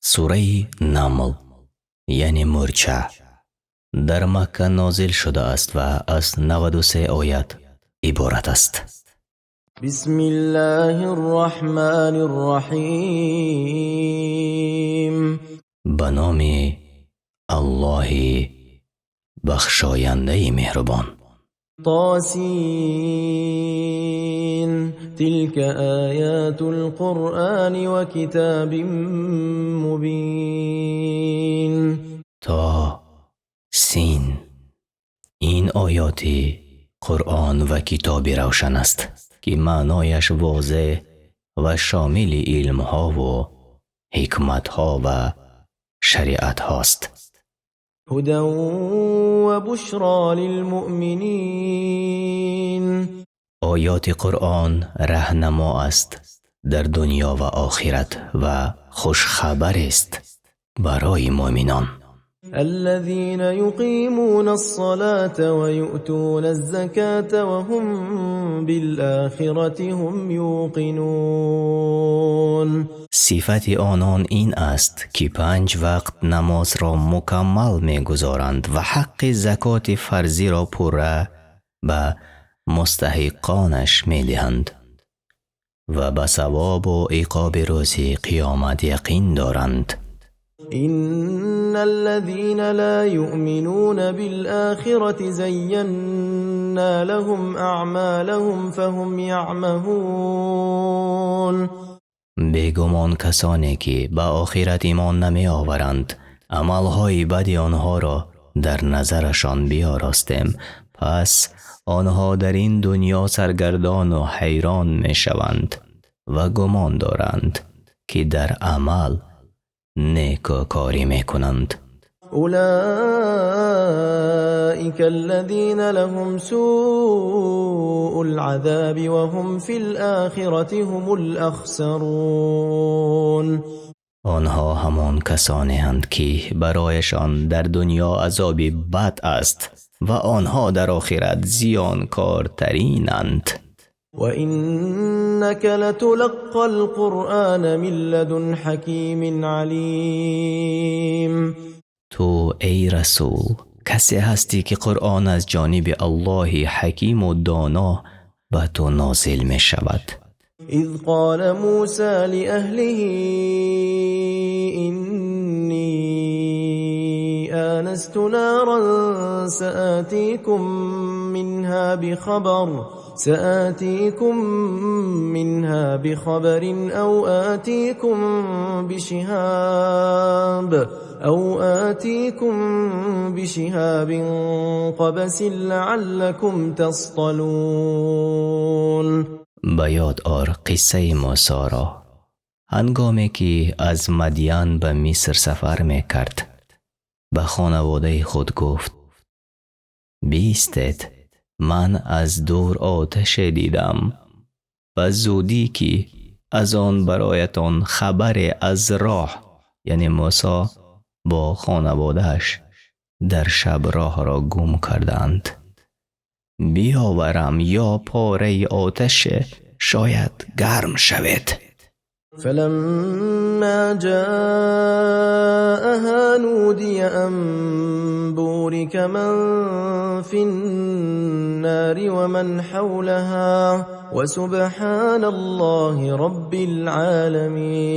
سوره نمل یعنی مورچه در مکه نازل شده است و از 93 آیت عبارت است. بسم الله الرحمن الرحیم. به نام الله بخشاینده مهربان. طاسین تلك آیات القرآن و کتاب مبین. تا سین این آیات قرآن و کتاب روشن است که معنایش واضح و شامل علم ها و حکمت ها و شریعت هاست. هدى و بشرى للمؤمنین. آیات قرآن رهنما است در دنیا و آخرت و خوشخبر است برای مؤمنان. الذين يقيمون الصلاة ويؤتون الزكاة وهم بالآخرة هم يوقنون. صفت آنان این است که 5 وقت نماز را مکمل می‌گزارند و حق زکات فرضی را پوره به مستحقانش می‌دهند و به ثواب و عقاب روز قیامت یقین دارند. إن الذين لا يؤمنون بالآخرة زينا لهم أعمالهم فهم يعمهون. بیگمان کسانی که به آخرت ایمان نمی آورند عملهای بد آنها را در نظرشان بیاراستیم، پس آنها در این دنیا سرگردان و حیران می شوند و گمان دارند که در عمل نیکوکاری می کنند. أولئك الذين لهم سوء العذاب وهم في الآخرة هم الأخسرون. آنها همان کسانی هستند که برایشان در دنیا عذاب بد است و آنها در آخرت زیانکارترینند. وَإِنَّكَ لَتُلَقَّى الْقُرْآنَ مِنْ لَدُنْ حَكِيمٍ عَلِيمٍ. تو ای رسول کسی هستی که قرآن از جانب الله حکیم و دانا به تو نازل می شود. اذ قال موسى لأهله إني آنست نارا سآتيكم منها بخبر أو آتيكم بشهاب قبس لعلكم تصطلون. به یاد آر قصه موسی را هنگامی که از مدین به مصر سفر می کرد. به خانواده خود گفت بیستید، من از دور آتش دیدم و زودی که از آن برایتان خبر از راه، یعنی موسی با خانوادهش در شب راه را گم کردند، بیاورم یا پاره آتش شاید گرم شوید. فلما جاءها نودي أن بورك من في النار ومن حولها وسبحان الله رب العالمين.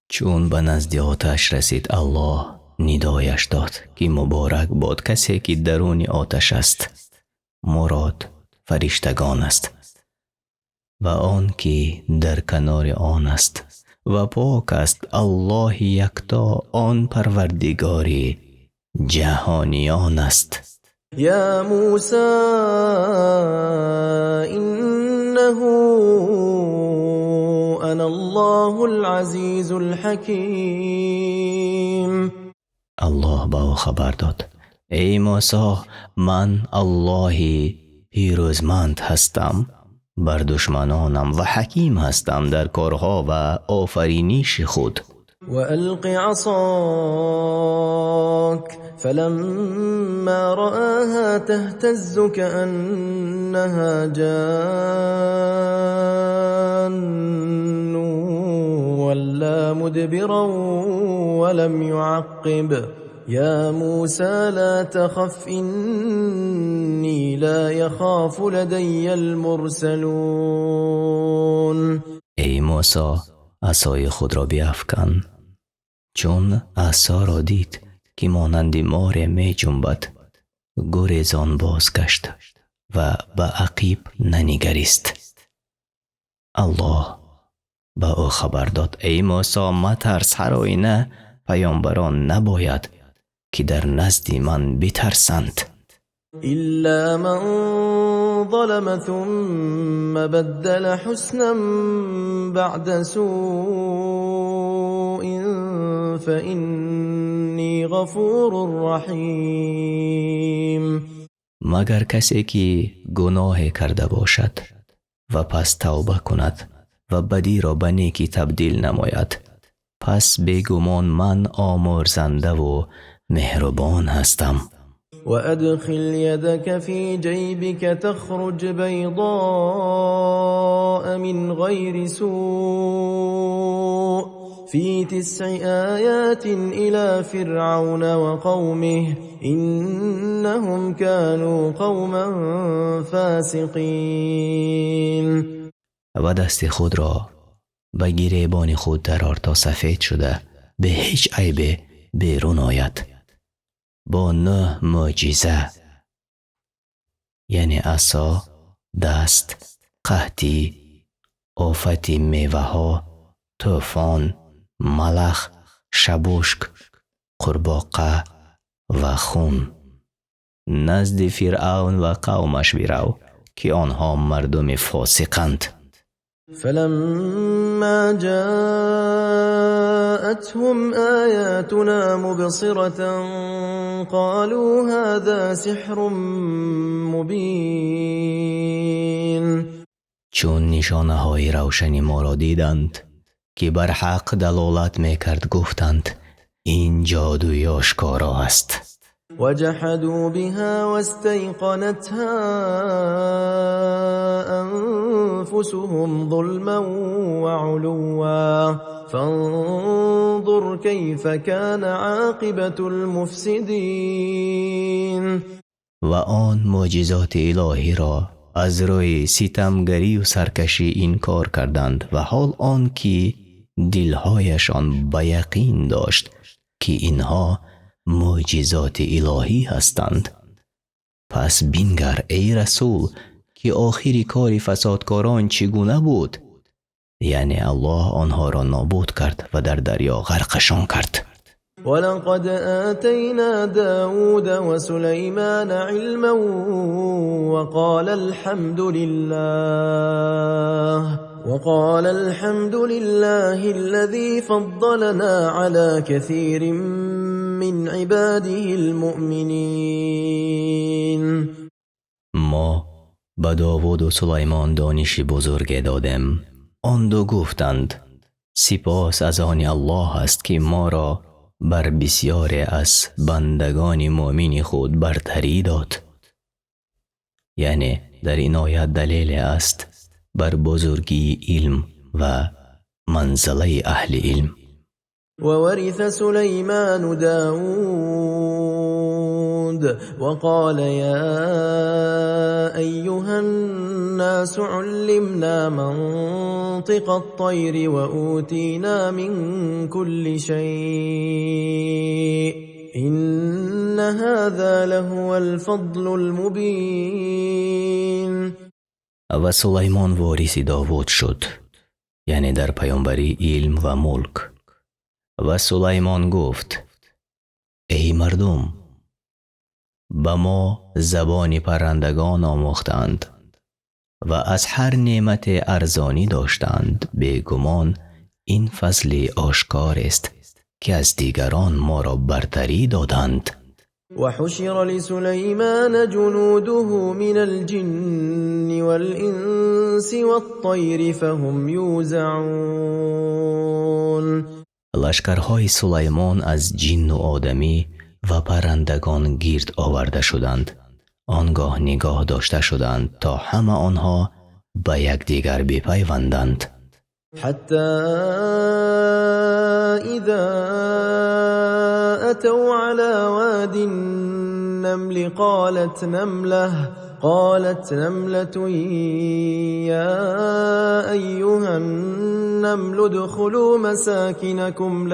چون به نزد آتش رسید الله ندایش داد که مبارک باد کسی که درون آتش است، مراد فرشتگان است و آن که در کنار آن است و پاک است الله یکتا، آن پروردگار جهانیان است. یا موسی انه انا الله العزیز الحکیم. الله با او خبر داد ای موسی من الله پیروزمند هستم بر دشمنانم و حکیم هستم در کارها و آفرینش خود. وألق عصاك فلما رآها تهتز كأنها جان وَلَّى مُدْبِرًا وَلَمْ يُعَقِّبْ يَا مُوسَى لَا تَخَفْ إِنِّي لَا يَخَافُ لَدَيَّ الْمُرْسَلُونَ. ای موسی، عصای خود را بیفکن. چون عصا را دید که مانند مار می جنبد، گریز آن بازگشت و به عقیب ننگریست. الله به او خبر داد: ای موسی مترس، هر آینه پیامبران نباید که در نزد من بترسند، إلا من ظلم ثم بدل حسنا بعد سوء فإني غفور رحیم. مگر کسی که گناه کرده باشد و پس توبه کند و بدی را به نیکی تبدیل نماید، پس بیگمان من آمرزنده و مهربان هستم. وأدخل يدك في جيبك تخرج بيضاء من غير سوء في 9 آيات إلى فرعون وقومه إنهم كانوا قوما فاسقين. و دست خود را به گریبان خود درآر تا سفید شده به هیچ عیب بیرون آید، با 9 معجزه، یعنی عصا، دست، قحطی، آفت میوه ها، طوفان، ملخ، شبوشک، قورباغه و خون. نزد فرعون و قومش برو که آنها مردم فاسقند. فلما جاءتهم آياتنا مبصرة قالوا هذا سحر مبين. چون نشانه های روشنی ما را دیدند که بر حق دلالت میکرد، گفتند این جادوی آشکارا است. وجحدوا بها واستيقنتها أنفسهم ظلما وعلوا فانظر كيف كان عاقبة المفسدين. و آن معجزات الهی را از روی ستمگری و سرکشی انکار کردند و حال آن که دلهایشان به یقین داشت که اینها معجزات الهی هستند. پس بینگر ای رسول که آخری کار فسادکاران چگونه بود، یعنی الله آنها را نابود کرد و در دریا غرقشان کرد. ولقد آتينا داود وسليمان علما وقال الحمد لله الذي فضلنا على كثير من عباده المؤمنين. ما به داوود و سلیمان دانش بزرگ دادیم. آن دو گفتند سپاس از آن الله است که ما را بر بسیاری از بندگان مؤمن خود برتری داد. یعنی در این آیت دلیل است بر بزرگی علم و منزله اهل علم. وورث سليمان داود وقال يا أيها الناس علمنا منطق الطير وأوتينا من كل شيء إن هذا لهو الفضل المبين. و سلیمان وارث داوود شد، یعنی در پیامبری علم و ملک. و سلیمان گفت ای مردم، به ما زبان پرندگان آموختند و از هر نعمت ارزانی داشتند. بیگمان این فضل آشکار است که از دیگران ما را برتری دادند. وحشر لسليمان جنوده من الجن والإنس والطير فهم يوزعون. لشکرهای سلیمان از جن و آدمی و پرندگان گرد آورده شدند. آنگاه نگاه داشته شدند تا همه آنها به یکدیگر بپیوندند. حتى إذا أتوا على واد النمل قالت نملة يا أيها النمل ادخلوا مساكنكم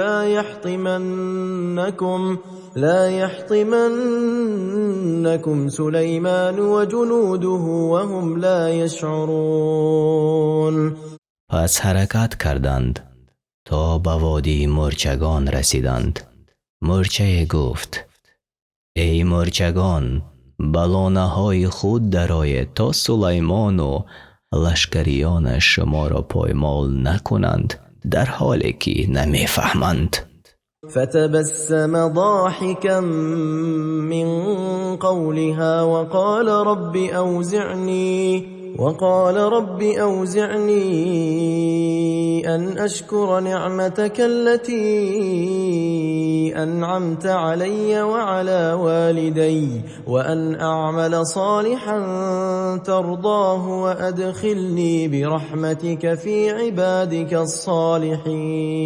لا يحطمنكم سليمان وجنوده وهم لا يشعرون. پس حرکت کردند تا به وادی مرچگان رسیدند. مرچه گفت ای مرچگان، بلانه های خود درآید تا سلیمان و لشکریانش شما را پایمال نکنند، در حالی که نمیفهمند. فتبسم ضاحكا من قولها وقال رب أوزعني أن أشكر نعمتك التي أنعمت علي وعلى والدي وأن أعمل صالحا ترضاه وأدخلني برحمتك في عبادك الصالحين.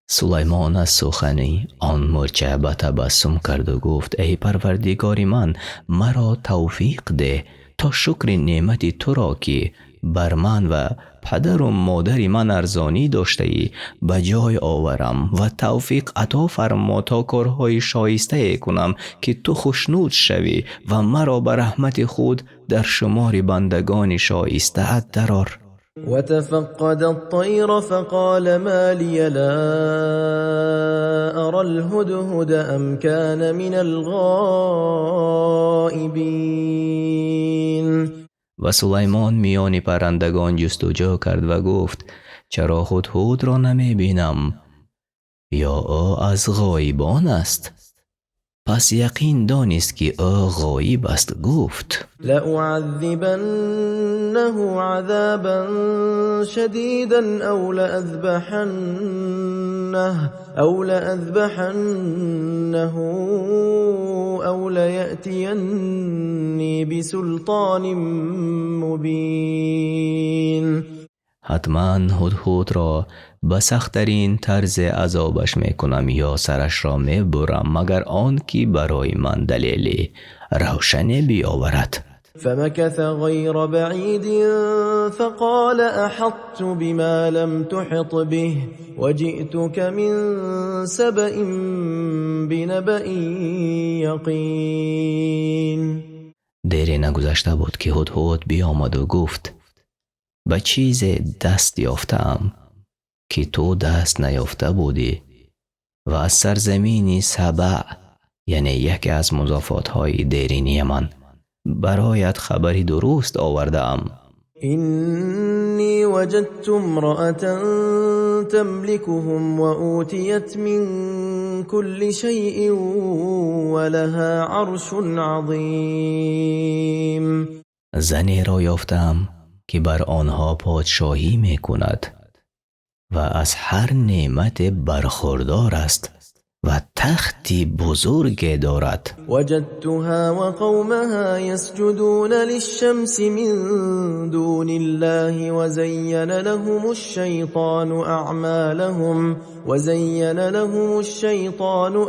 سلیمان از سخنی آن مرچه به تبسم کرد و گفت ای پروردگار من، مرا توفیق ده تا شکر نعمت تو را که بر من و پدر و مادر من ارزانی داشته ای به جای آورم و توفیق عطا فرما تا کارهای شایسته کنم که تو خوشنود شوی و مرا به رحمت خود در شمار بندگان شایسته درآر. وتفقد الطير فقال ما لي لا أرى الهدهد أم كان من الغائبين. و سلیمان میان پرندگان جستجو کرد و گفت چرا هدهد را نمی بینم؟ یا او از غایبان است؟ پس یقین دانست که او غایب است. گفت لأعذبنه عذابا شديدا أو لأذبحنه أو ليأتيني بسلطان مبين. حتما هدهد را به سخت‌ترین طرز عذابش میکنم یا سرش را میبرم مگر آن که برای من دلیل روشنی بیاورد. فمكث غير بعيد فقال أحطت بما لم تحط به وجئتك من سبأ بنبأ يقين. دیری نگذشته بود که هدهد بیامد و گفت به چیز دست یافتم که تو دست نیافته بودی و از سرزمینی سبع، یعنی یکی از مضافات های دیرینی من، برایت خبری درست آوردم. إني وجدت امرأة تملكهم وأوتيت من كل شيء ولها عرش عظيم. زنی را یافتم که بر آنها پادشاهی می کند و از هر نعمت برخوردار است و تختی بزرگ دارد. وجدتها وقومها يسجدون للشمس من دون الله وزين لهم الشيطان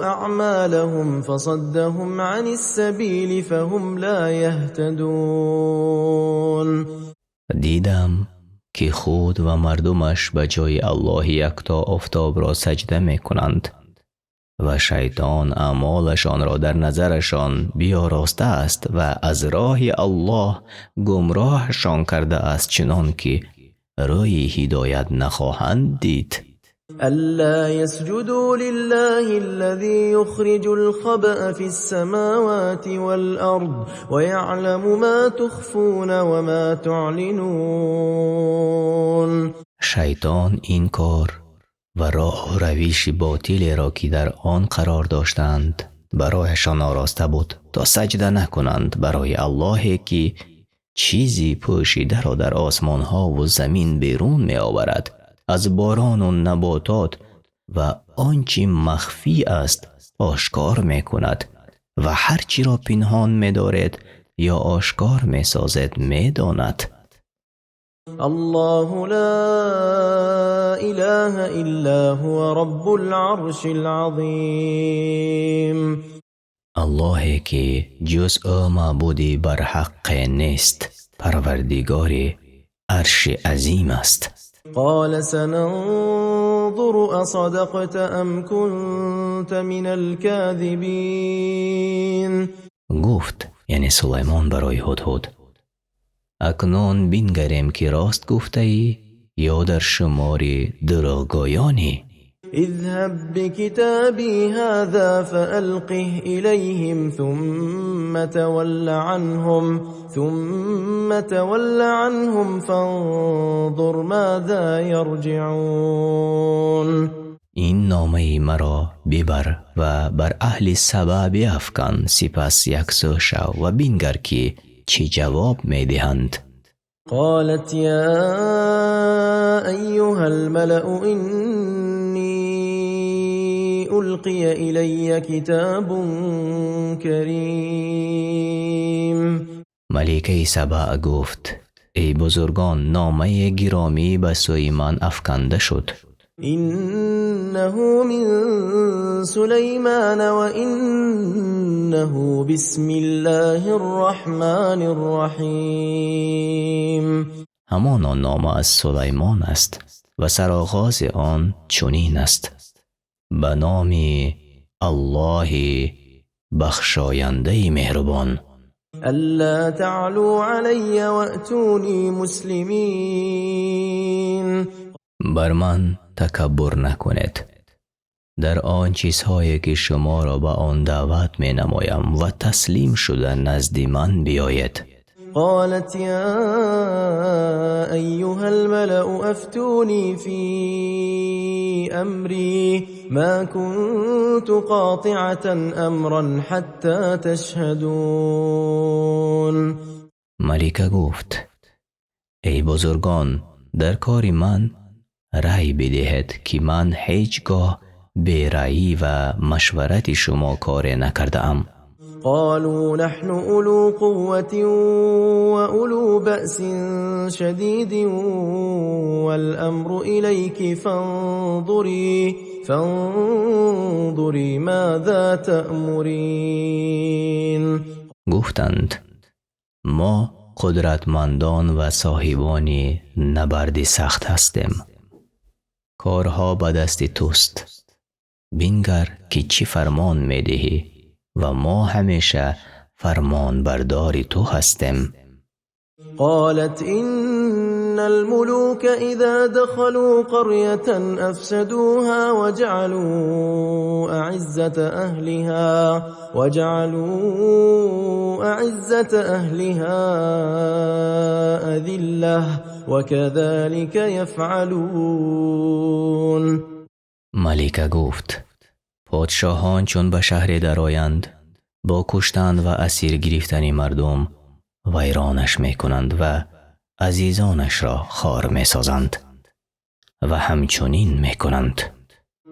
أعمالهم فصدهم عن السبيل فهم لا يهتدون. دیدم که خود و مردمش به جای الله یکتا آفتاب را سجده می کنند و شیطان اعمالشان را در نظرشان بیاراسته است و از راه الله گمراهشان کرده است، چنان که رای هدایت نخواهند دید. ألا يسجدوا لله الذي يخرج الخبأ في السماوات والأرض ويعلم ما تخفون وما تعلنون. شیطان این کار و راه و روش باطل را که در آن قرار داشتند برایشان آراسته بود تا سجده نکنند برای الله که چیزی پوشیده را در آسمان ها و زمین بیرون می آورد، از باران و نباتات و آنچه مخفی است آشکار می کند و هرچی را پنهان می دارد یا آشکار می سازد می داند. الله لا إله إلا هو رب العرش العظيم. الله که جز او معبودی بر حق نیست، پروردگار عرش عظیم است. قال سننظر أصدقت أم كنت من الكاذبين. گفت یعنی سلیمان برای هدهد اکنون بینگریم که راست گفته ای یا در شمار دروغگویانی. اذهب بكتابي هذا فألقه إليهم ثم تول عنهم فانظر ماذا يرجعون. این نامه مرا ببر و بر اهل سبا بیفکن، سپس یکسو شو و بینگر که چه جواب میدهند. قالت يا أيها الملأ إني ألقي إلي كتاب كريم. ملکه سبا گفت ای بزرگان، نامه گرامی به سوی من افکنده شد. إنه من سليمان وإنه بسم الله الرحمن الرحيم. همان آن نامه از سلیمان است و سرآغاز آن چنین است: به نام الله بخشاینده مهربان. ألا تعلوا علي وأتوني مسلمين. بر من تکبر نکنید در آن چیزهایی که شما را به آن دعوت می نمایم و تسلیم شده نزد من بیایید. قالت يا أيها الملأ أفتوني في أمري ما كنت قاطعة أمرا حتى تشهدون. ملکه گفت ای بزرگان، در کار من رأی بدهید که من هیچگاه بی رأی و مشورت شما کار نکرده ام. قالوا نحن أولو قوة وأولو بأس شديد والأمر إليك فانظري ماذا تأمرين. گفتند ما قدرتمندان و صاحبان نبرد سخت هستیم. کارها به دست توست. بینگر که چی فرمان میدهی و ما همیشه فرمان بردار تو هستیم. قالت إن الملوك إذا دخلوا قرية أفسدوها وجعلوا أعزة أهلها أذلة وكذلك يفعلون. ملکه گفت پادشاهان چون به شهر درآیند با کشتن و اسیر گرفتن مردم ویرانش میکنند و عزیزانش را خوار میسازند و همچنین میکنند.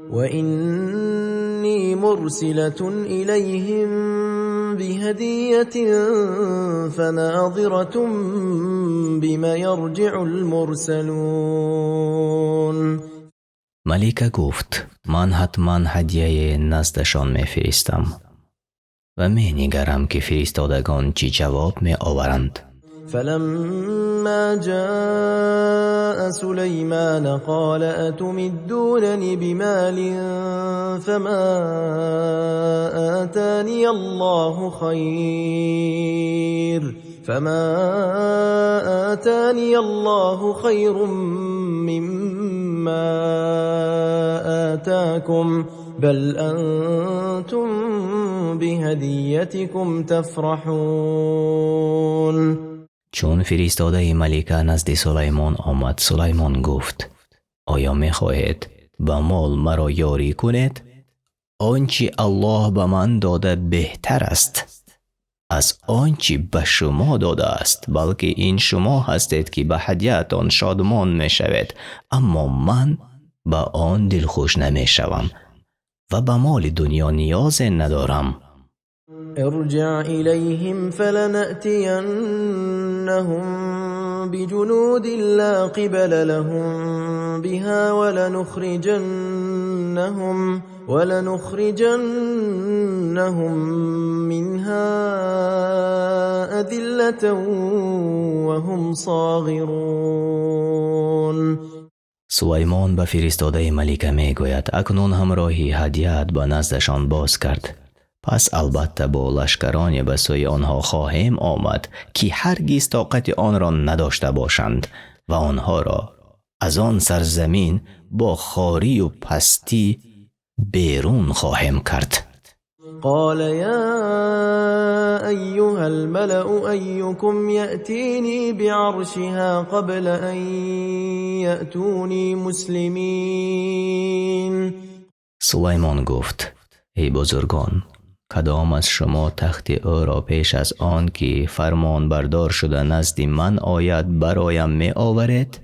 و اینی مرسلة إلیهم بهدیة فناظرة بما یرجع المرسلون. ملکه گفت من حتما هدیه نزدشان میفرستم و می نگرم که فرستادگان چی جواب می آورند. فلما جاء سليمان قال أتمدونني بمال فما آتاني الله خير مما آتاكم بل أنتم بهدیتكم تفرحون. چون فرستاده ملکه نزد سلیمان آمد، سلیمان گفت آیا می خواهید به مال مرا یاری کنید؟ آنچه الله به من داده بهتر است از آنچه به شما داده است، بلکه این شما هستید که به هدیه‌تان شادمان می شوید، اما من به آن دلخوش نمی شوم و به مال دنیا نیاز ندارم. ارجع إليهم فلنأتينهم بجنود لا قبل لهم بها ولنخرجنهم منها أذلة وهم صاغرون. سلیمان به فرستاده ملکه می گوید اکنون همراهی هدیه‌ات به نزدشان باز کرد. پس البته با لشکرانی به سوی آنها خواهیم آمد که هرگز طاقت آن را نداشته باشند و آنها را از آن سرزمین با خواری و پستی بیرون خواهیم کرد. قال يا أيها الملأ أيكم يأتيني بعرشها قبل أن يأتوني مسلمين. سلیمان گفت ای بزرگان، کدام از شما تخت او را پیش از آن که فرمان بردار شده نزد من آید برایم می آورید؟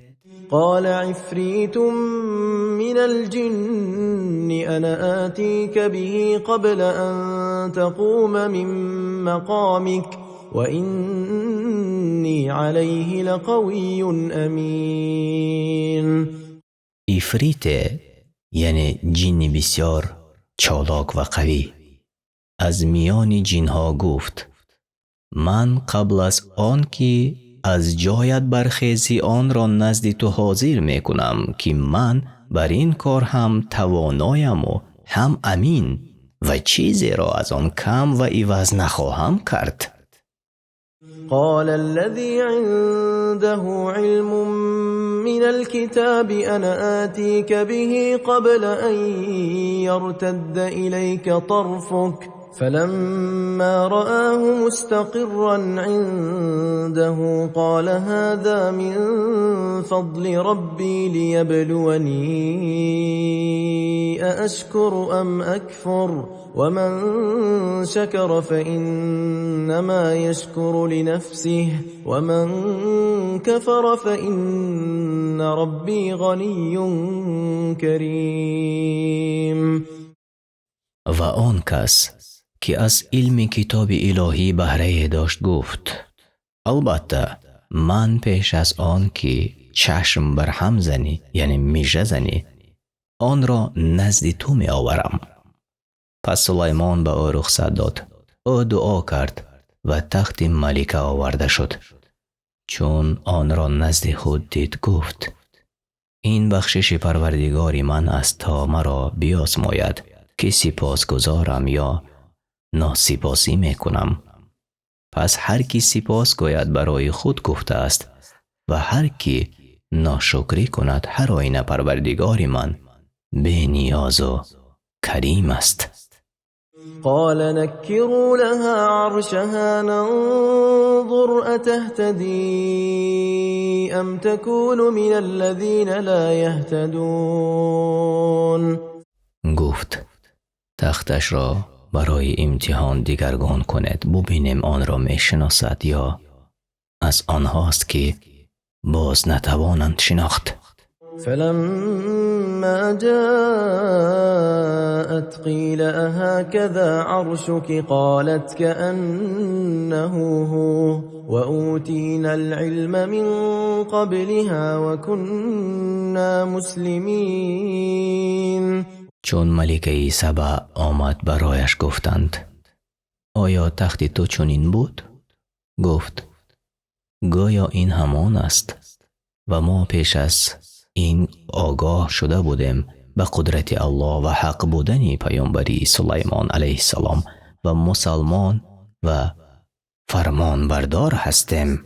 قال عفريت من الجن أنا آتيك به قبل أن تقوم من مقامك وإني عليه لقوي أمين. عفریت یعنی جن بسیار چالاک و قوی از میان جنها گفت من قبل از آن که از جایت برخیزی آن را نزد تو حاضر می کنم که من بر این کار هم توانایم و هم امین و چیزی را از آن کم و عوض نخواهم کرد. قال الذي عنده علم من الكتاب أنا آتيك به قبل أن يرتد إليك طرفك فلما رآه مستقرا عنده قال هذا من فضل ربي ليبلوني أأشكر أم أكفر ومن شكر فإنما يشكر لنفسه ومن كفر فإن ربي غني كريم. و آن کس که از علم کتاب الهی بهره داشت گفت البته من پیش از آن که چشم بر هم زنی یعنی میشه زنی آن را نزد تو می آورم. پس سلیمان به او رخصت داد. او دعا کرد و تخت ملکه آورده شد. چون آن را نزد خود دید گفت این بخشش پروردگار من است تا مرا بیازماید که سپاسگزارم یا ناسپاسی میکنم. پس هر کی سپاس گوید برای خود گفته است و هر کی ناشکری کند هر آینه پروردگار من بی نیاز و کریم است. قال نكروا لها عرشها ننظر أتهتدي أم تكون من الذين لا يهتدون. گفت تختش را برای امتحان دیگرگون کند ببینیم آن را میشناسد یا از آنهاست که باز نتوانند شناخت. فلما جاءت قيل أهكذا عرشك قالت كأنه هو وأوتينا العلم من قبلها وكنا مسلمين. چون ملکه سبا آمد برایش گفتند آیا تخت تو چنین بود؟ گفت گویا این همان است و ما پیش از این آگاه شده بودیم به قدرت الله و حق بودن پیامبری سلیمان علیه السلام و مسلمان و فرمان بردار هستیم.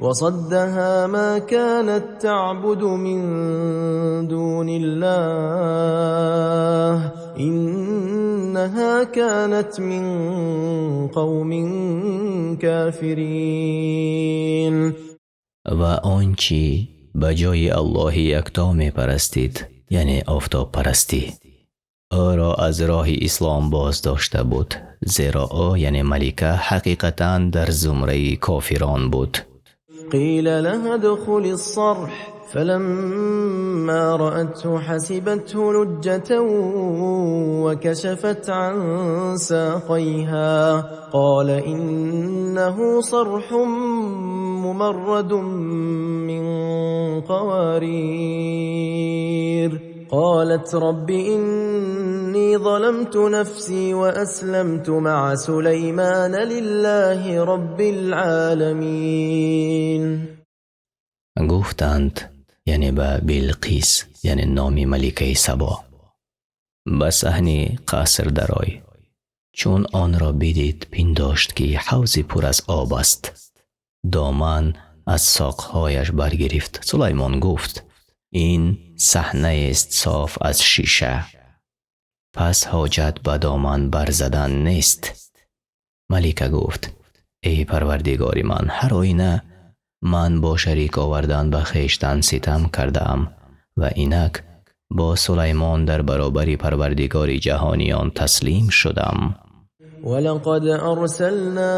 وصدها ما كانت تعبد من دون الله إنها كانت من قوم كافرين. و آنچه به جای الله یکتا می پرستید یعنی آفتاب پرستی او را از راه اسلام باز داشته بود زیرا او یعنی ملکه حقیقتاً در زمره کافران بود. قيل لها ادخل الصرح فلما رأته حسبته لجة وكشفت عن ساقيها قال إنه صرح ممرد من قوارير قالت رب إني ظلمت نفسي وأسلمت مع سليمان لله رب العالمین. گفتند یعنی به بلقیس یعنی نامی ملکه سبا به صحن قصر درآی. چون آن را بدید پنداشت که حوضی پر از آب است. دامن از ساقهایش برگرفت. سلیمان گفت این صحنه است صاف از شیشه، پس حاجت به دامن برزدن نیست. ملکه گفت ای پروردگار من، هر آینه من با شریک آوردن به خویشتن ستم کردم و اینک با سلیمان در برابر پروردگار جهانیان تسلیم شدم. ولقد أرسلنا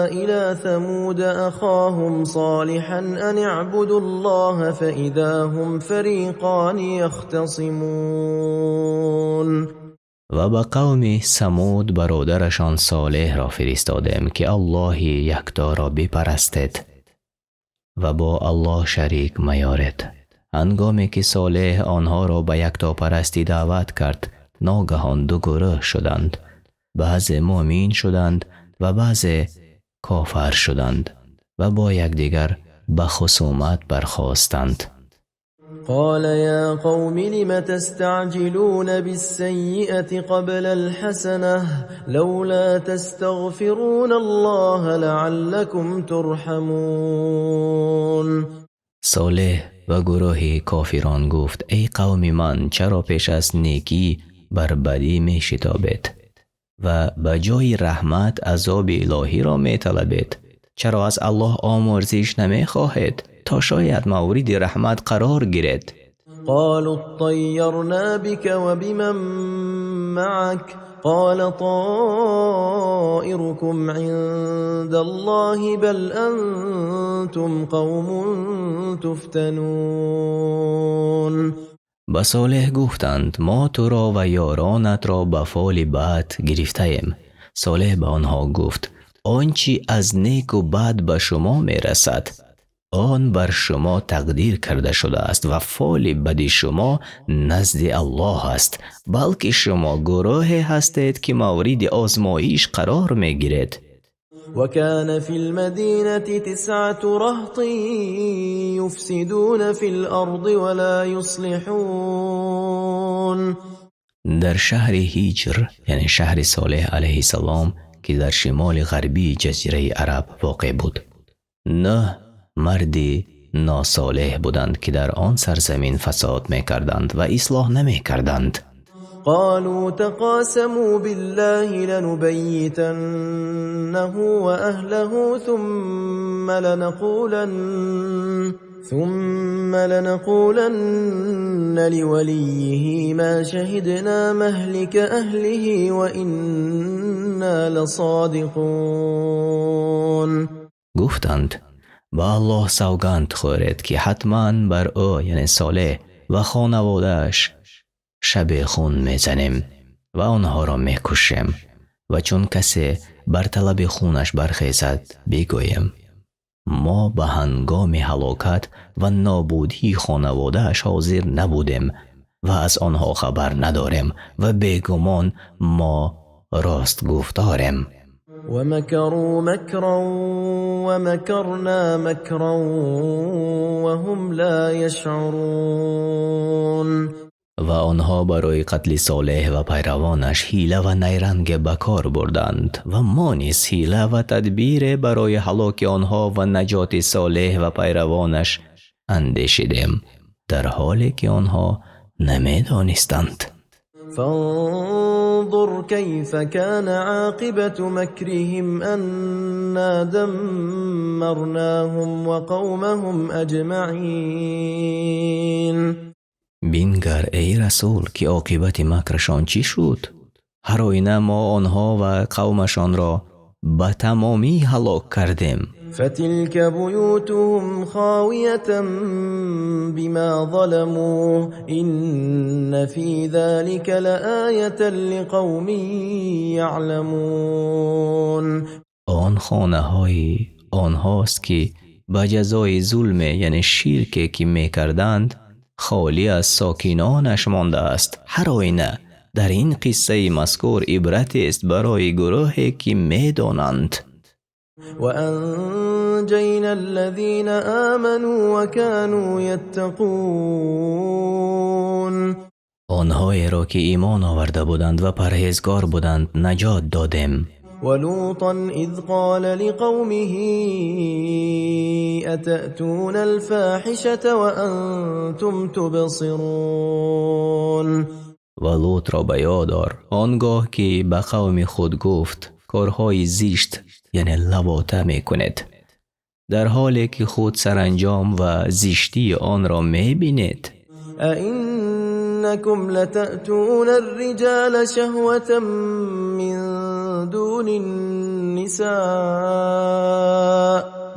إلى ثمود أخاهم صالحا أن اعبدوا الله فإذا هم فریقان يختصمون. و به قوم ثمود برادرشان صالح را فرستادیم که الله یکتا را بپرستید و با الله شریک میارید. هنگامی که صالح آنها را به یکتا پرستی دعوت کرد، ناگهان دو گروه شدند، بعض مؤمن شدند و بعض کافر شدند و با یکدیگر به خصومت برخاستند. قال يا قوم لم تستعجلون بالسيئة قبل الحسنة لولا تستغفرون الله لعلكم ترحمون. صالح و گروه کافران گفت ای قوم من، چرا پیش از نیکی بر بدی می شتابید و به جای رحمت عذاب الهی را می طلبید؟ چرا از الله آمرزش نمی خواهید تا شاید مورد رحمت قرار گیرید؟ قالوا اطيرنا بك وبمن معك قال طائركم عند الله بل أنتم قوم تفتنون. به صالح گفتند ما تو را و یارانت را به فال بد گرفته ایم. صالح به آنها گفت آنچه از نیک و بد به شما می رسد آن بر شما تقدیر کرده شده است و فال بد شما نزد الله است، بلکه شما گروهی هستید که مورد آزمایش قرار می گیرید. وكان في المدينة 9 رهط يفسدون في الأرض ولا يصلحون. در شهر هیجر یعنی شهر صالح علیه السلام که در شمال غربی جزیره عرب واقع بود، 9 مردی ناصالح بودند که در آن سرزمین فساد می کردند و اصلاح نمی کردند. قالوا تقاسموا بالله لنبيتنه وأهله ثم لنقولن لوليه ما شهدنا مهلك أهله وإنا لصادقون. گفتند با الله سوگند خورید که حتما بر او یعنی صالح و خانواده‌اش شب خون میزنیم و آنها را میکشیم و چون کسی بر طلب خونش برخیزد بگویم ما به هنگام هلاکت و نابودی خانواده‌اش حاضر نبودیم و از آنها خبر نداریم و بیگمان ما راست گفتاریم. ومكروا مكرا ومكرنا مكرا وهم لا يشعرون. و آنها برای قتل صالح و پیروانش حیله و نیرنگ بکار بردند و ما نیز حیله و تدبیر برای هلاک آنها و نجات صالح و پیروانش اندیشیدیم در حالی که آنها نمیدانستند. فانظر كيف كان عاقبة مكرهم أنا دمرناهم وقومهم أجمعين. بینگر ای رسول که عاقبت مکرشان چی شد؟ هر آینه ما آنها و قومشان را به تمامی هلاک کردیم. فتلك بيوتهم خاوية بما ظلموا إن في ذلك لآية لقوم يعلمون. آن خانه های آنهاست که به جزای ظلم یعنی شرکی که میکردند خالی از ساکنانش مانده است. هر آینه در این قصه مذکور عبرت است برای گروهی که میدانند. وأنجينا الذين آمنوا وكانوا يتقون. آنهایی را که ایمان آورده بودند و پرهیزگار بودند نجات دادیم. ولوطا إذ قال لقومه أتأتون الفاحشة وأنتم تبصرون. و لوط را به یاد آر آنگاه که به قوم خود گفت کارهای زشت یعنی لواطه میکنید در حالی که خود سرانجام و زشتی آن را میبینید. أئنكم لتأتون الرجال شهوة من دون النساء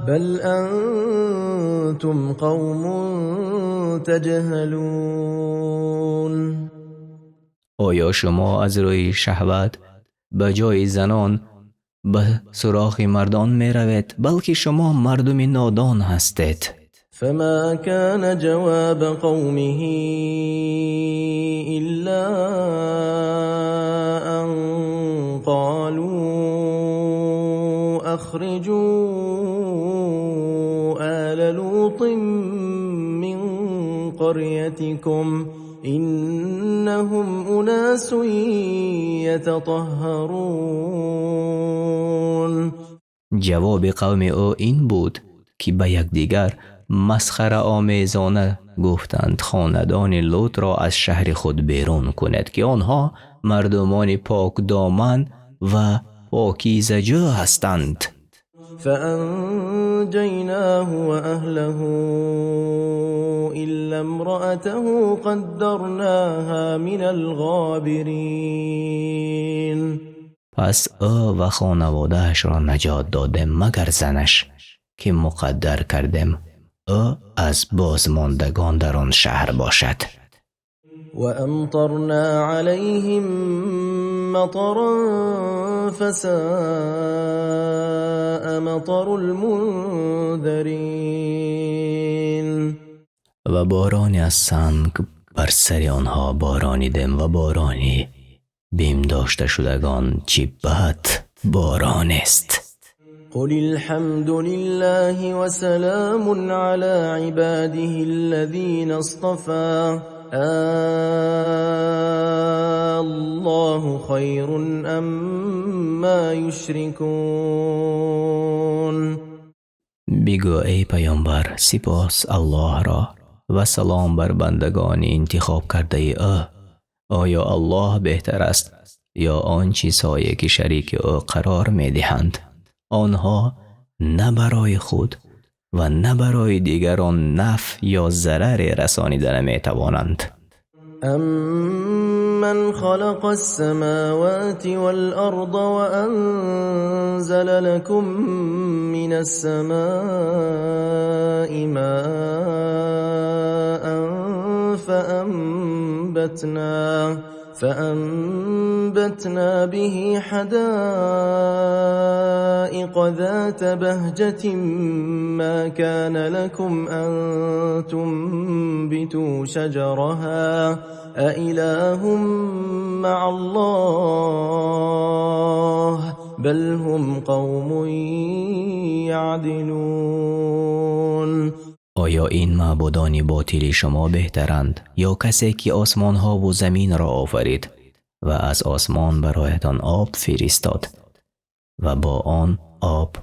بل أنتم قوم تجهلون. آیا شما از روی شهوت به جای زنان به سراغ مردان می روید بلکه شما مردم نادان هستید. فما كان جواب قومه إلا أن قالوا أخرجوا آل لوط من قريتكم إنهم أناس يتطهرون. جواب قوم او این بود که به یکدیگر مسخره آمیزانه گفتند خاندان لوط را از شهر خود بیرون کنید که آنها مردمان پاک دامن و پاکیزه جو هستند. فأنجيناه وأهله إلا امرأته قدرناها من الغابرين. پس او و خانوادهش را نجات دادیم مگر زنش که مقدر کردیم او از بازماندگان در آن شهر باشد. وأمطرنا عليهم مطرا فساء مطر المنذرين. و بارانی از سنگ بر سر آنها بارانیدیم و بارانی بیم داشته شدگان چه بد باران است. قل الحمد لله وسلام على عباده الذين اصطفى الله خير أما يشركون. بگو ای پیامبر سپاس الله را و سلام بر بندگان انتخاب کرده او. آیا الله بهتر است یا آن چیزهایی که شریک او قرار می دهند؟ آنها نه برای خود و نه برای دیگران نفع یا ضرر رسانیده نمی توانند. أَمَّنْ خَلَقَ السَّمَاوَاتِ وَالْأَرْضَ وَأَنزَلَ لَكُم مِّنَ السَّمَاءِ مَاءً فأنبتنا به حدائق ذات بهجة ما كان لكم أن تنبتوا شجرها أإله مع الله بل هم قوم يعدلون. آیا این معبودان باطلی شما بهترند یا کسی که آسمان ها و زمین را آفرید و از آسمان برایتان آب فرستاد و با آن آب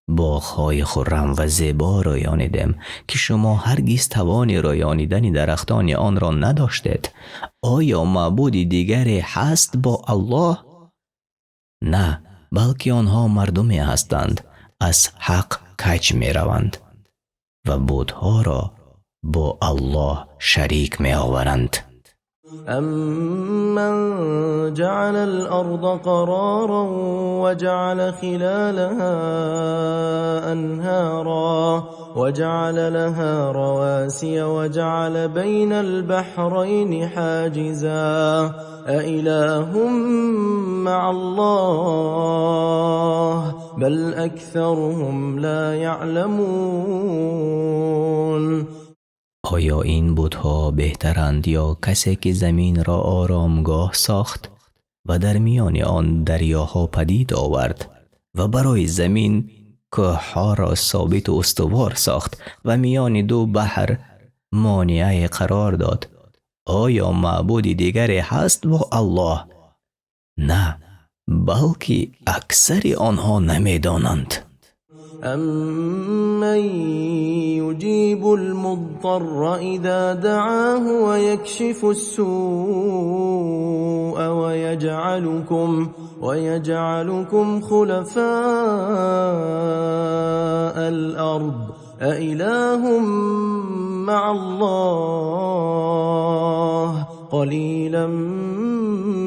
باغ‌های خرم و زیبا رایانیدم که شما هرگز توان رایانیدن درختان آن را نداشتید؟ آیا معبود دیگری هست با الله؟ نه، بلکه آنها مردمی هستند از حق کج می روند و بت‌ها را با الله شریک می آورند. أَمَّنْ جَعَلَ الْأَرْضَ قَرَارًا وَجَعَلَ خِلَالَهَا أَنْهَارًا وَجَعَلَ لَهَا رَوَاسِيَ وَجَعَلَ بَيْنَ الْبَحْرَيْنِ حَاجِزًا أَإِلَٰهٌ مَّعَ اللَّهِ بل أكثرهم لا يعلمون. آیا این بت‌ها بهترند یا کسی که زمین را آرامگاه ساخت و در میان آن دریاها پدید آورد و برای زمین کوه‌ها را ثابت و استوار ساخت و میان دو بحر مانعه قرار داد؟ آیا معبودی دیگری هست با الله؟ نه، بلکه اکثر آنها نمی‌دانند. أَمَّن يُجِيبُ الْمُضْطَرَّ إِذَا دَعَاهُ وَيَكْشِفُ السُّوءَ وَيَجْعَلُكُمْ خُلَفَاءَ الْأَرْضِ أَإِلَٰهٌ مَّعَ اللَّهِ قَلِيلًا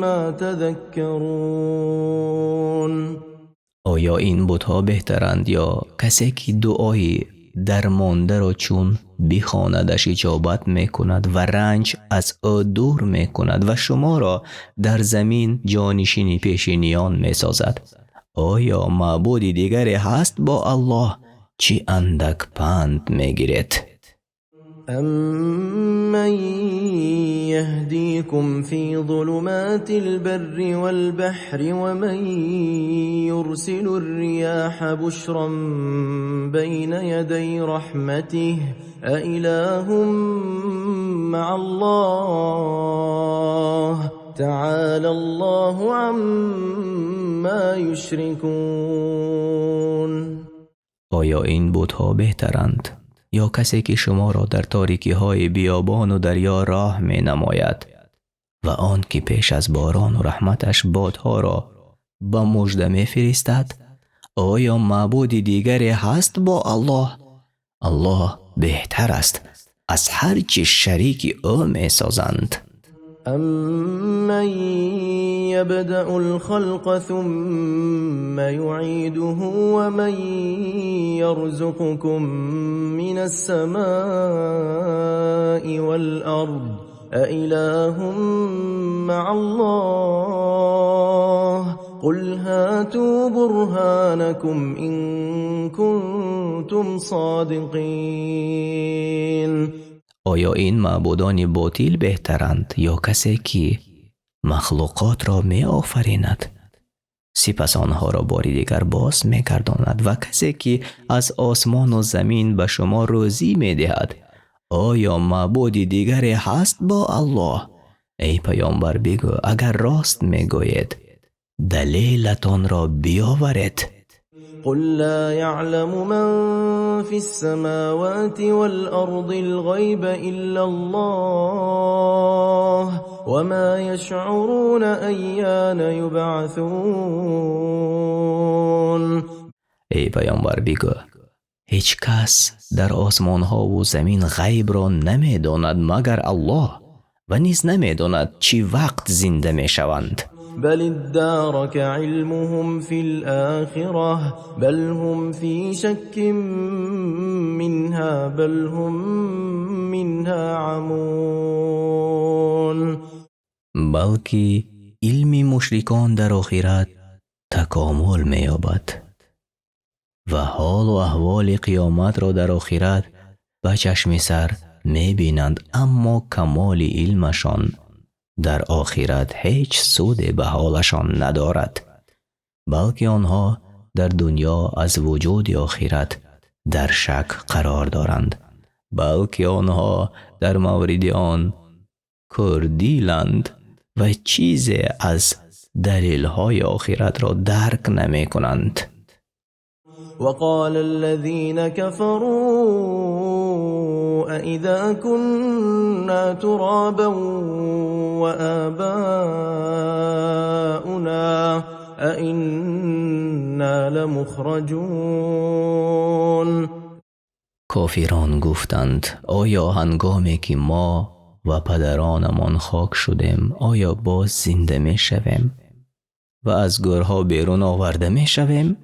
مَّا تَذَكَّرُونَ. آیا این بت‌ها بهترند یا کسی که دعای درمانده را چون بخواندش اجابت میکند و رنج از او دور میکند و شما را در زمین جانشین پیشینیان میسازد؟ آیا معبودی دیگری هست با الله؟ چی اندک پند میگیرید؟ أَمَّن يَهْدِيكُمْ فِي ظُلُمَاتِ الْبَرِّ وَالْبَحْرِ وَمَن يُرْسِلُ الرِّيَاحَ بُشْرًا بَيْنَ يَدَيْ رَحْمَتِهِ أَإِلَٰهٌ مَّعَ اللَّهِ تَعَالَى اللَّهُ عَمَّا يُشْرِكُونَ. آیا این بت‌ها بهترند یا کسی که شما را در تاریکی های بیابان و دریا راه می نماید و آن که پیش از باران و رحمتش بادها را به مژده می فرستد؟ آیا معبودی دیگری هست با الله؟ الله بهتر است از هر چی شریک او می سازند. أَمَّن يَبْدَأُ الْخَلْقَ ثُمَّ يُعِيدُهُ وَمَن يَرْزُقُكُم مِّنَ السَّمَاءِ وَالْأَرْضِ أَإِلَٰهٌ مَّعَ اللَّهِ قُلْ هَاتُوا بُرْهَانَكُمْ إِن كُنتُمْ صَادِقِينَ. آیا این معبودان باطل بهترند یا کسی که مخلوقات را می آفریند سپس آنها را باری دیگر باز می گرداند و کسی که از آسمان و زمین به شما روزی می دهد؟ آیا معبودی دیگری هست با الله؟ ای پیامبر بگو اگر راست می گوید دلیلتان را بیاورید. قل لا يعلم من في السماوات والأرض الغيب إلا الله وما يشعرون أيان يبعثون. ای پیامبر بگو هیچ کس در آسمان ها و زمین غیب را نمی داند مگر الله و نیز نمی داند چی وقت زنده می شوند. بل ادارك علمهم في الآخرة بل هم في شك منها بل هم منها عمون. بلکه علم مشرکان در آخرت تکامل می یابد و حال و احوال قیامت را در آخرت به چشم سر می بینند، اما کمال علمشان در آخرت هیچ سود به حالشان ندارد، بلکه آنها در دنیا از وجود آخرت در شک قرار دارند، بلکه آنها در مورد آن کردیلند و چیزی از دلیل های آخرت را درک نمی کنند. وقال الذين كفروا أإذا كنا ترابا وآباؤنا أإنا لمخرجون. کافران گفتند آیا هنگامی که ما و پدرانمان خاک شدیم آیا باز زنده می شویم و از گورها بیرون آورده می شویم؟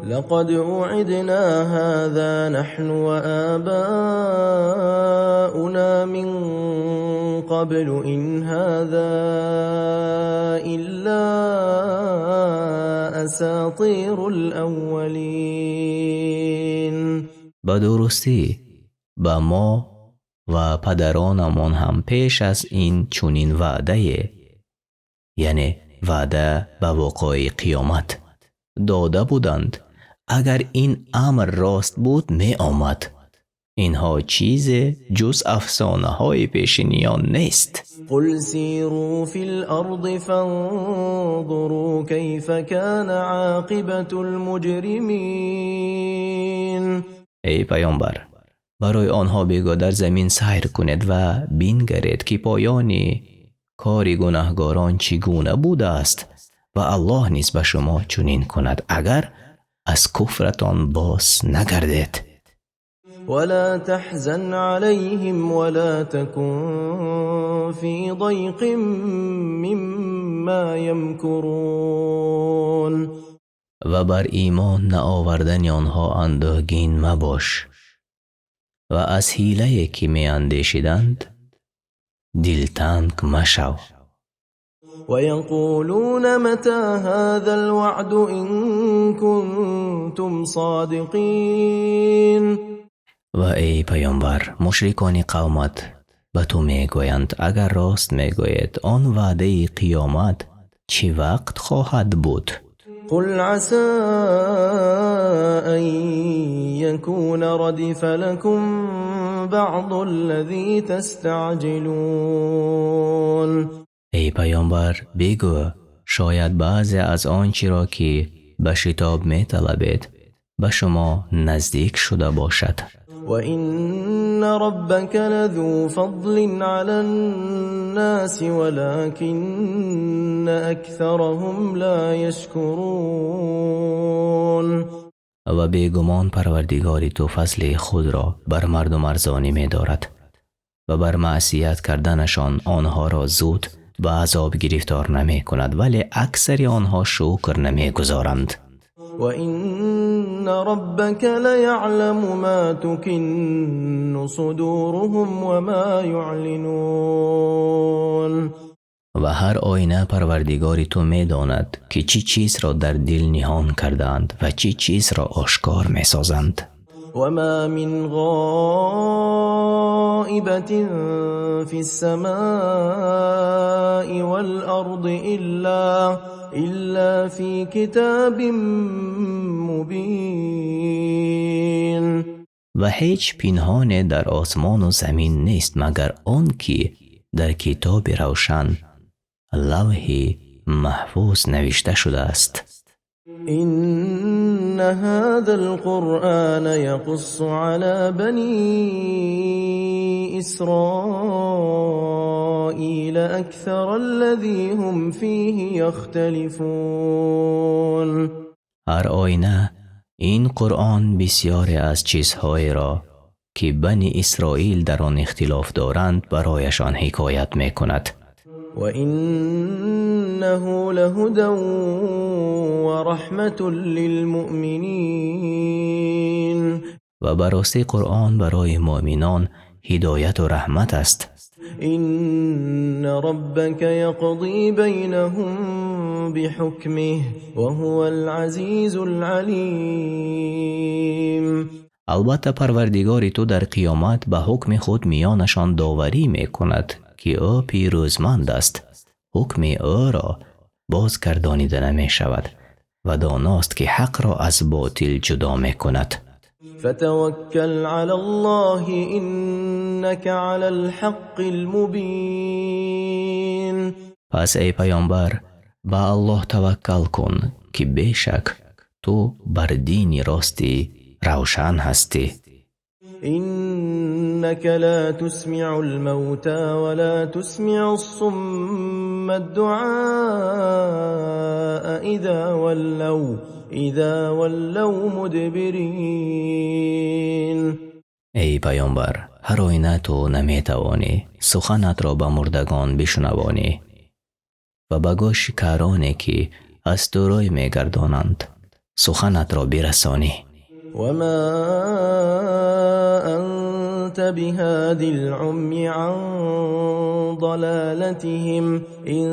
لقد وعدنا هذا نحن وآباؤنا من قبل إن هذا إلا أساطير الأولين. به درستی به ما و پدرانمان هم پیش از این چنین وعده، یعنی وعده به وقوع قیامت داده بودند اگر این امر راست بود می آمد. اینها چیز جز افسانه های پیشینیان نیست. قل سیروا فی الارض فانظروا کیف کان عاقبة المجرمین. ای پیامبر، برای آنها بگو در زمین سیر کنید و بینگرید که پایانی کار گناهگاران چگونه بوده است و الله نیز به شما چنین کند اگر از کفرتان باز نگردید. ولا تحزن عليهم ولا تكن في ضيق مما يمكرون. و بر ایمان نآوردن آنها اندوهگین مباش و از حیله که می اندیشیدند دلتنگ مشو. ويقولون متى هذا الوعد إن كنتم صادقين. و ای پیامبر، مشرکان قومت به تو می گویند اگر راست می گوید آن وعده قیامت چه وقت خواهد بود؟ قل عسى أن يكون ردف لكم بعض الذي تستعجلون. ای پیامبر بگو شاید بعضی از آنچه را که به شتاب می طلبید به شما نزدیک شده باشد. وَإِنَّ رَبَّكَ لَذُو فَضْلٍ عَلَى النَّاسِ وَلَكِنَّ أَكْثَرَهُمْ لَا يَشْكُرُونَ. و بیگمان پروردگاری تو فضل خود را بر مردم ارزانی می دارد و بر معصیت کردنشان آنها را زود به عذاب گرفتار نمی کند، ولی اکثر آنها شکر نمی گذارند. وَإِنَّ رَبَّكَ لَيَعْلَمُ مَا تُكِنُّ صُدُورُهُمْ وَمَا يُعْلِنُونَ. و هر آینه پروردگاری تو می داند که چی چیز را در دل نهان کردند و چی چیز را آشکار می سازند. وَمَا مِنْ غَائِبَةٍ فِي السَّمَاءِ وَالْأَرْضِ إِلَّا فِي كِتَابٍ مُبِينٍ. و هیچ پنهان در آسمان و زمین نیست مگر آن که در کتاب روشن لوح محفوظ نوشته شده است. إن هذا القرآن يقص على بني إسرائيل أكثر الذي هم فيه يختلفون. هر آینه این قرآن بسیاری از چیزهای را که بنی اسرائیل در آن اختلاف دارند برایشان حکایت می کند. وَإِنَّهُ لَهُدًى وَرَحْمَةٌ لِلْمُؤْمِنِينَ. و براستی قرآن برای مؤمنان هدایت و رحمت است. إن ربك يقضي بينهم بحكمه وهو العزيز العليم. البته پروردگاری تو در قیامت به حکم خود میانشان داوری می کند که او پیروزمند است. حکم او را بازگردانیده نمی شود و داناست که حق را از باطل جدا می کند. فتوکل علی الله انک علی الحق المبین. پس ای پیامبر به الله توکل کن که بیشک تو بر دین راستی روشن هستی. إنك لا تسمع الموتى ولا تسمع الصم الدعاء إذا ولوا مدبرين. ای پیامبر، هر آینه تو نمیتوانی سخنت را به مردگان بشنوانی و به گوش کارانی که از تو روی میگردانند سخنت را برسانی. وما أنت بهاد العمي عن ضلالتهم إن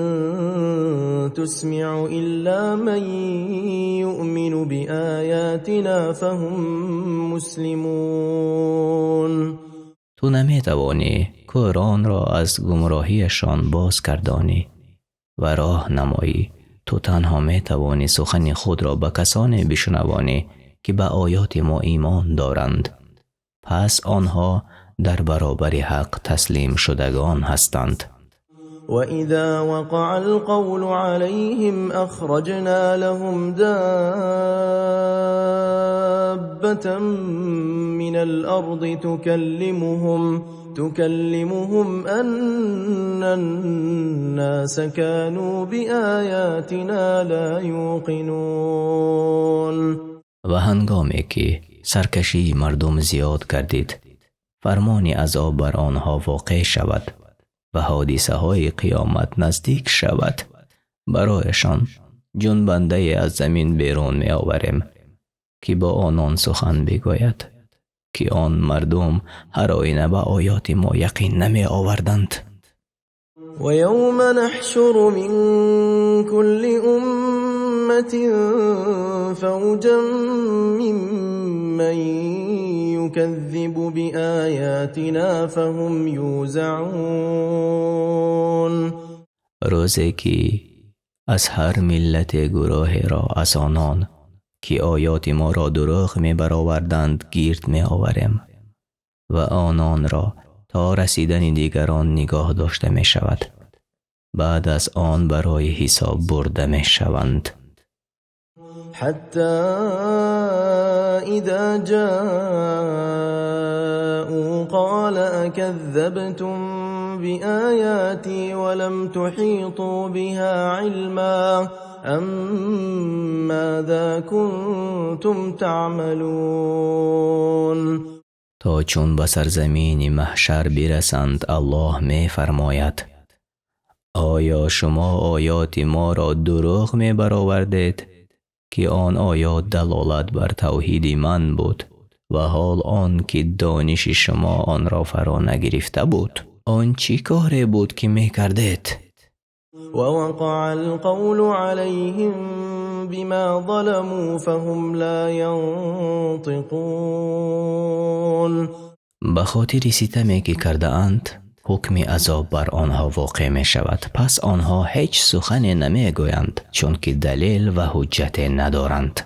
تسمع إلا من يؤمن بآياتنا فهم مسلمون. تو نمیتوانی کوران را از گمراهیشان باز گردانی و راه نمایی. تو تنها میتوانی سخن خود را به کسانی بشنوانی که به آیات ما ایمان دارند. پس آنها در برابر حق تسلیم شدگان هستند. وَإِذَا وَقَعَ الْقَوْلُ عَلَيْهِمْ أَخْرَجْنَا لَهُمْ دَابَّةً مِّنَ الْأَرْضِ تُكَلِّمُهُمْ أَنَّ النَّاسَ كَانُوا بِآيَاتِنَا لَا يُوقِنُونَ. و هنگامی که سرکشی مردم زیاد گردید، فرمانی عذاب بر آنها واقع شود و حادثه های قیامت نزدیک شود، برایشان جنبنده از زمین بیرون می آوریم که با آنان سخن بگوید که آن مردم هر آینه به آیات ما یقین نمی آوردند. و یوم نحشر من كل أمة فوجا ممن يكذب بآياتنا فهم يوزعون. روزی که از هر ملت گروه را از آنان که آیات ما را دروغ می برآوردند گرد می آوریم و آنان را تا رسیدن دیگران نگاه داشته می شود. بعد از آن برای حساب برده می شوند. حتی اذا جاءوا قال اكذبتم بآياتي ولم تحيطوا بها علما ام ماذا كنتم تعملون. تا چون به سرزمین محشر برسند الله می فرماید آیا شما آیات ما را دروغ می برآوردید که آن آیات دلالت بر توحید من بود و حال آن که دانش شما آن را فرا نگرفته بود؟ آن چی کاری بود که می کردید؟ و وقع القول علیهم بما ظلموا فهم لا ينطقون. به خاطر ستمی که کرده اند حکم عذاب بر آنها واقع می شود، پس آنها هیچ سخنی نمی گویند چون که دلیل و حجت ندارند.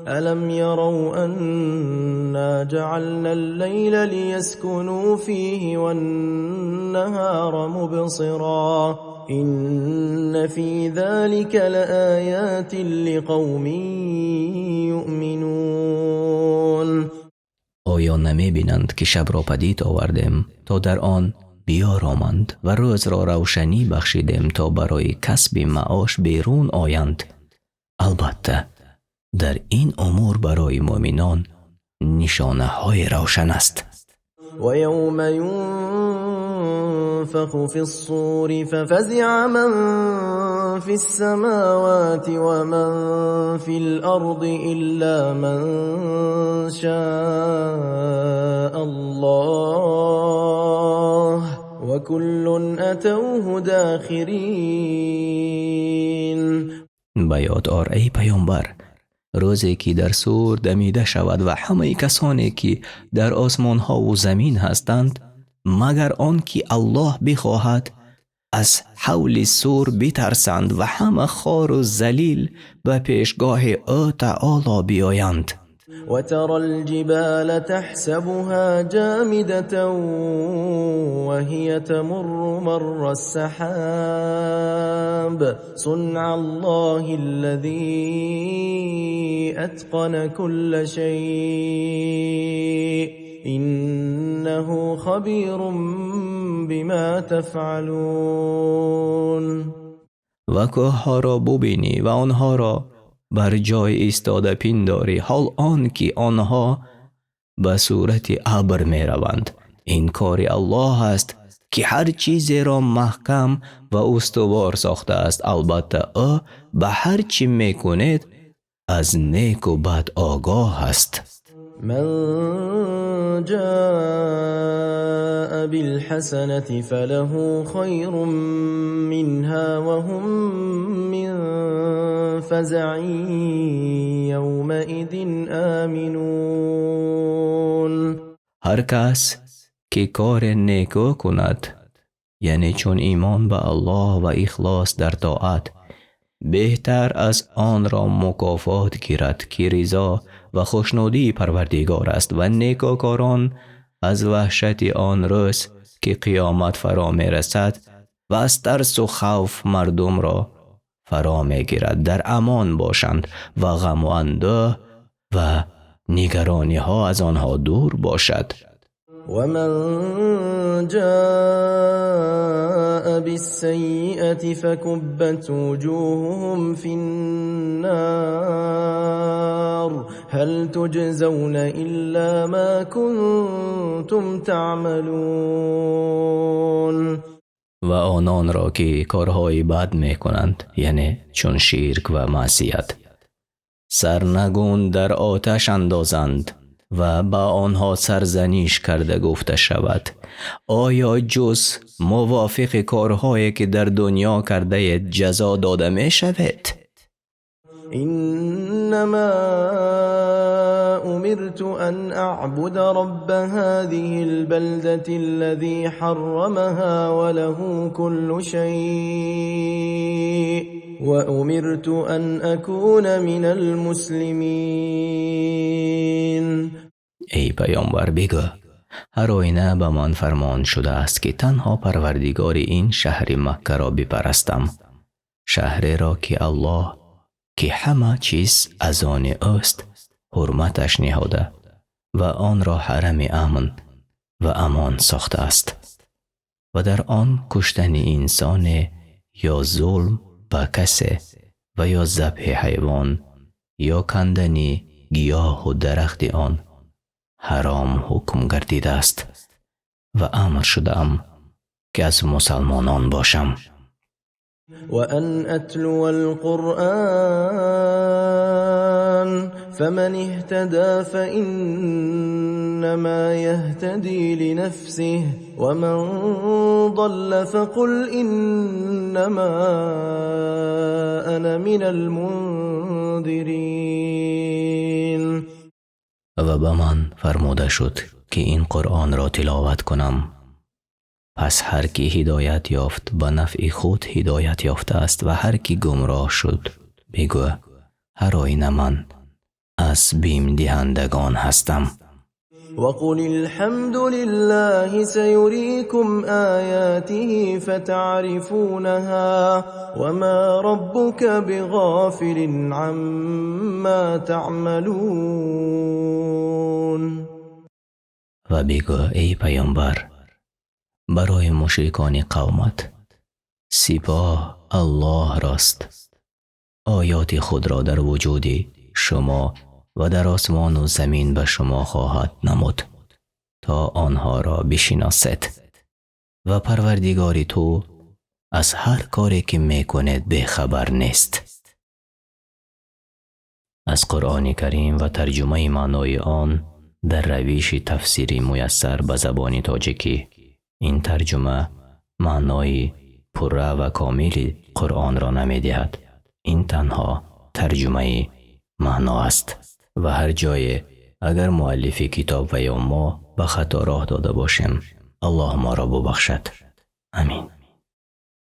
ألم يروا أنا جعلنا الليل ليسكنوا فيه والنهار مبصرا إن في ذلك لآيات لقوم يؤمنون. آیا نمی بینند که شب را پدید آوردیم تا در آن بیارامند و روز را روشنی بخشیدیم تا برای کسب معاش بیرون آیند؟ البته در این امور برای مؤمنان نشانه های روشن است. و یوم ينفخ في الصور ففزع من في السماوات ومن في الأرض إلا من شاء الله وكل أتوه داخرين. بیاد آر ای پیامبر، روزی که در صور دمیده شود و همه کسانی که در آسمان ها و زمین هستند مگر آن که الله بخواهد از حول صور بترسند و همه خوار و ذلیل به پیشگاه او تعالی بیایند. و ترى الجبال تحسبها جامدة وهي تمر مر السحاب صنع الله الذي أتقن كل شيء إنه خبير بما تفعلون. و کوه‌ها را ببینی و آنها را بر جای ایستاده پنداری حال آن که آنها به صورت ابر می روند. این کار الله است که هر چیزی را محکم و استوار ساخته است. البته او به هر چی می کنید از نیک و بد آگاه است. من جاء بالحسنة فله خير منها وهم من فزع يومئذ آمنون. هر کس که کار نیکو کند، یعنی چون ایمان به الله و اخلاص در طاعت، بهتر از آن را مکافات گیرد که رضا و خوشنودی پروردگار است. و نیکوکاران از وحشت آن روز که قیامت فرا می رسد و از ترس و خوف مردم را فرا می گیرد در امان باشند و غم و اندوه و نگرانی ها از آنها دور باشد. ومن جاء بالسيئة فكبت وجوههم في النار هل تجزون إلا ما كنتم تعملون. و آنان را که کارهای بد می کنند، یعنی چون شرک و معصیت، سرنگون در آتش اندازند و با آنها سرزنش کرده گفته شود آیا جز موافق کارهایی که در دنیا کرده جزا داده می شود؟ انما امرت ان اعبد رب هذه البلدة الذي حرمها وله كل شيء وامرت ان اكون من المسلمين. ای پیامبر بگو هر آینه به من فرمان شده است که تنها پروردگار این شهر مکه را بپرستم، شهری را که الله که همه چیز از آن اوست حرمتش نهاده و آن را حرم امن و امان ساخته است و در آن کشتن انسان یا ظلم به کسی و یا ذبح حیوان یا کندن گیاه و درخت آن حرام حکم گردیده است و امر شدم که از مسلمانان باشم. وأن أتلو القرآن فمن اهتدى فإنما يهتدي لنفسه ومن ضل فقل إنما أنا من المنذرين. و به من فرموده شد که این قرآن را تلاوت کنم، پس هر کی هدایت یافت به نفع خود هدایت یافته است و هر کی گمراه شد بگو هر آینه من از بیم دهندگان هستم. وقل الحمد لله سيريكم آياته فتعرفونها وما ربك بغافل عما تعملون. و بگو ای پیامبر برای مشرکان قومت سپاه الله راست، آیات خود را در وجود شما و در آسمان و زمین به شما خواهد نمود تا آنها را بشناسید و پروردگار تو از هر کاری که میکنید بخبر نیست. از قرآن کریم و ترجمه معنای آن در روش تفسیری میسر به زبان تاجیکی. این ترجمه معنای پره و کامل قرآن را نمیدهد، این تنها ترجمه معنا است و هر جای اگر مؤلف کتاب و یا ما به خطا راه داده باشیم الله ما را ببخشد. آمین.